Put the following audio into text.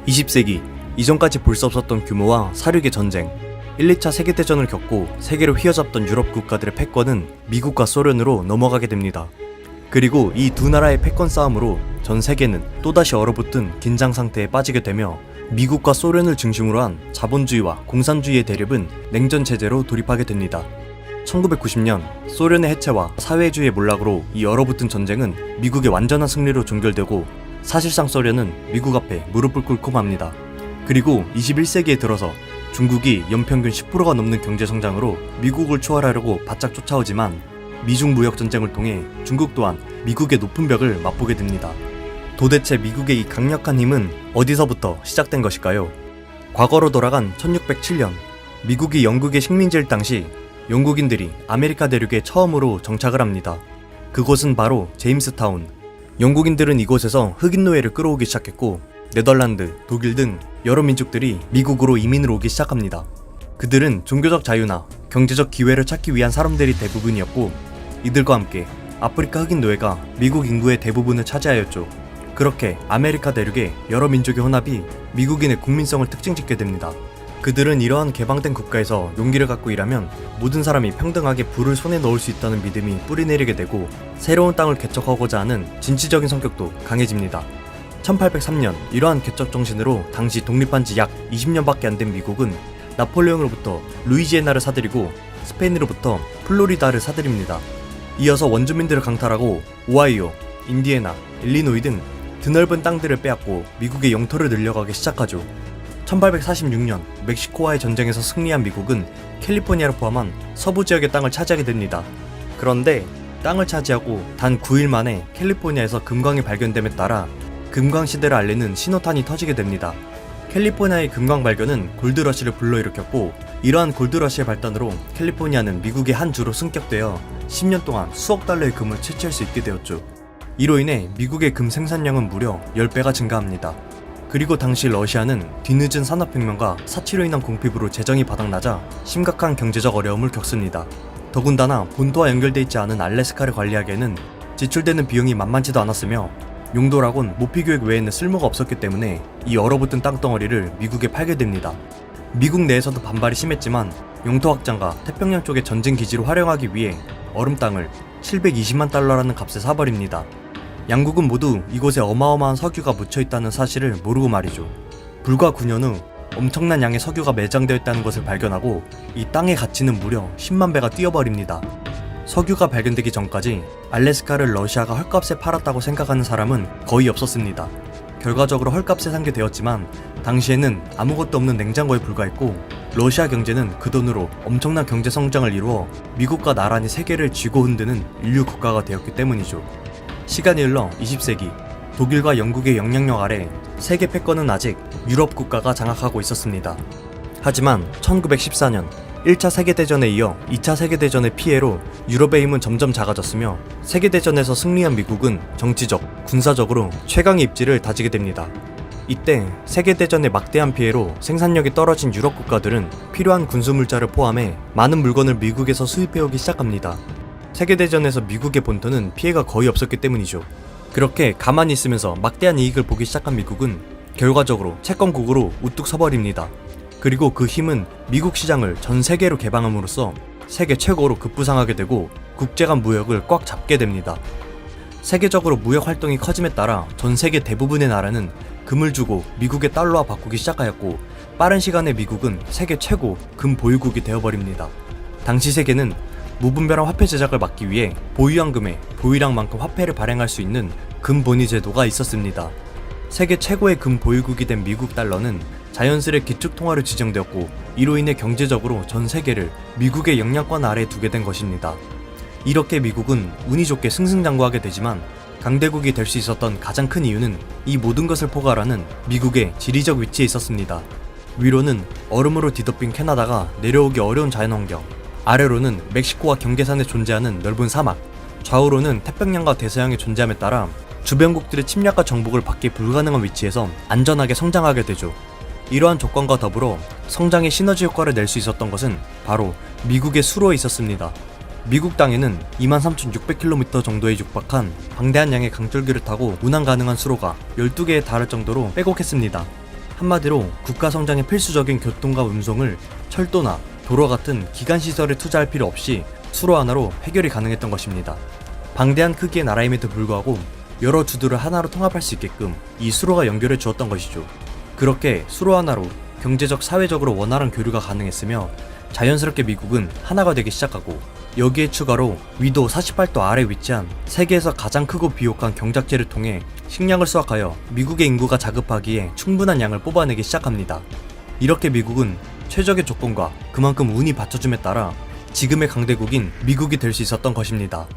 20세기 이전까지 볼 수 없었던 규모와 사륙의 전쟁, 1, 2차 세계대전을 겪고 세계를 휘어잡던 유럽 국가들의 패권은 미국과 소련으로 넘어가게 됩니다. 그리고 이 두 나라의 패권 싸움으로 전 세계는 또다시 얼어붙은 긴장 상태에 빠지게 되며 미국과 소련을 중심으로 한 자본주의와 공산주의의 대립은 냉전 체제로 돌입하게 됩니다. 1990년 소련의 해체와 사회주의의 몰락으로 이 얼어붙은 전쟁은 미국의 완전한 승리로 종결되고 사실상 소련은 미국 앞에 무릎을 꿇고 맙니다. 그리고 21세기에 들어서 중국이 연평균 10%가 넘는 경제성장으로 미국을 추월하려고 바짝 쫓아오지만 미중 무역전쟁을 통해 중국 또한 미국의 높은 벽을 맛보게 됩니다. 도대체 미국의 이 강력한 힘은 어디서부터 시작된 것일까요? 과거로 돌아간 1607년 미국이 영국의 식민지일 당시 영국인들이 아메리카 대륙에 처음으로 정착을 합니다. 그곳은 바로 제임스타운. 영국인들은 이곳에서 흑인 노예를 끌어오기 시작했고 네덜란드, 독일 등 여러 민족들이 미국으로 이민을 오기 시작합니다. 그들은 종교적 자유나 경제적 기회를 찾기 위한 사람들이 대부분이었고 이들과 함께 아프리카 흑인 노예가 미국 인구의 대부분을 차지하였죠. 그렇게 아메리카 대륙의 여러 민족의 혼합이 미국인의 국민성을 특징짓게 됩니다. 그들은 이러한 개방된 국가에서 용기를 갖고 일하면 모든 사람이 평등하게 불을 손에 넣을 수 있다는 믿음이 뿌리내리게 되고 새로운 땅을 개척하고자 하는 진취적인 성격도 강해집니다. 1803년 이러한 개척 정신으로 당시 독립한 지 약 20년밖에 안 된 미국은 나폴레옹으로부터 루이지애나를 사들이고 스페인으로부터 플로리다를 사들입니다. 이어서 원주민들을 강탈하고 오하이오, 인디애나, 일리노이 등 드넓은 땅들을 빼앗고 미국의 영토를 늘려가기 시작하죠. 1846년 멕시코와의 전쟁에서 승리한 미국은 캘리포니아를 포함한 서부 지역의 땅을 차지하게 됩니다. 그런데 땅을 차지하고 단 9일 만에 캘리포니아에서 금광이 발견됨에 따라 금광 시대를 알리는 신호탄이 터지게 됩니다. 캘리포니아의 금광 발견은 골드러시를 불러일으켰고 이러한 골드러시의 발단으로 캘리포니아는 미국의 한 주로 승격되어 10년 동안 수억 달러의 금을 채취할 수 있게 되었죠. 이로 인해 미국의 금 생산량은 무려 10배가 증가합니다. 그리고 당시 러시아는 뒤늦은 산업혁명과 사치로 인한 공핍으로 재정이 바닥나자 심각한 경제적 어려움을 겪습니다. 더군다나 본토와 연결돼 있지 않은 알래스카를 관리하기에는 지출되는 비용이 만만치도 않았으며 용도라곤 모피교육 외에는 쓸모가 없었기 때문에 이 얼어붙은 땅덩어리를 미국에 팔게 됩니다. 미국 내에서도 반발이 심했지만 영토 확장과 태평양 쪽의 전쟁 기지로 활용하기 위해 얼음 땅을 720만 달러라는 값에 사버립니다. 양국은 모두 이곳에 어마어마한 석유가 묻혀있다는 사실을 모르고 말이죠. 불과 9년 후 엄청난 양의 석유가 매장되어 있다는 것을 발견하고 이 땅의 가치는 무려 10만 배가 뛰어버립니다. 석유가 발견되기 전까지 알래스카를 러시아가 헐값에 팔았다고 생각하는 사람은 거의 없었습니다. 결과적으로 헐값에 산 게 되었지만 당시에는 아무것도 없는 냉장고에 불과했고 러시아 경제는 그 돈으로 엄청난 경제 성장을 이루어 미국과 나란히 세계를 쥐고 흔드는 인류 국가가 되었기 때문이죠. 시간이 흘러 20세기 독일과 영국의 영향력 아래 세계 패권은 아직 유럽 국가가 장악하고 있었습니다. 하지만 1914년 1차 세계대전에 이어 2차 세계대전의 피해로 유럽의 힘은 점점 작아졌으며 세계대전에서 승리한 미국은 정치적, 군사적으로 최강의 입지를 다지게 됩니다. 이때 세계대전의 막대한 피해로 생산력이 떨어진 유럽 국가들은 필요한 군수물자를 포함해 많은 물건을 미국에서 수입해오기 시작합니다. 세계대전에서 미국의 본토는 피해가 거의 없었기 때문이죠. 그렇게 가만히 있으면서 막대한 이익을 보기 시작한 미국은 결과적으로 채권국으로 우뚝 서버립니다. 그리고 그 힘은 미국 시장을 전 세계로 개방함으로써 세계 최고로 급부상하게 되고 국제 간 무역을 꽉 잡게 됩니다. 세계적으로 무역 활동이 커짐에 따라 전 세계 대부분의 나라는 금을 주고 미국의 달러와 바꾸기 시작하였고 빠른 시간에 미국은 세계 최고 금 보유국이 되어버립니다. 당시 세계는 무분별한 화폐 제작을 막기 위해 보유한 금의 보유량만큼 화폐를 발행할 수 있는 금 본위 제도가 있었습니다. 세계 최고의 금 보유국이 된 미국 달러는 자연스레 기축통화로 지정되었고 이로 인해 경제적으로 전 세계를 미국의 영향권 아래에 두게 된 것입니다. 이렇게 미국은 운이 좋게 승승장구하게 되지만 강대국이 될 수 있었던 가장 큰 이유는 이 모든 것을 포괄하는 미국의 지리적 위치에 있었습니다. 위로는 얼음으로 뒤덮인 캐나다가 내려오기 어려운 자연환경, 아래로는 멕시코와 경계선에 존재하는 넓은 사막, 좌우로는 태평양과 대서양이 존재함에 따라 주변국들의 침략과 정복을 받기 불가능한 위치에서 안전하게 성장하게 되죠. 이러한 조건과 더불어 성장의 시너지 효과를 낼 수 있었던 것은 바로 미국의 수로에 있었습니다. 미국 땅에는 23,600km 정도에 육박한 방대한 양의 강줄기를 타고 운항 가능한 수로가 12개에 달할 정도로 빼곡했습니다. 한마디로 국가 성장에 필수적인 교통과 운송을 철도나 도로 같은 기간시설에 투자할 필요 없이 수로 하나로 해결이 가능했던 것입니다. 방대한 크기의 나라임에도 불구하고 여러 주들을 하나로 통합할 수 있게끔 이 수로가 연결해 주었던 것이죠. 그렇게 수로 하나로 경제적, 사회적으로 원활한 교류가 가능했으며 자연스럽게 미국은 하나가 되기 시작하고, 여기에 추가로 위도 48도 아래 위치한 세계에서 가장 크고 비옥한 경작지를 통해 식량을 수확하여 미국의 인구가 자급하기에 충분한 양을 뽑아내기 시작합니다. 이렇게 미국은 최적의 조건과 그만큼 운이 받쳐줌에 따라 지금의 강대국인 미국이 될 수 있었던 것입니다.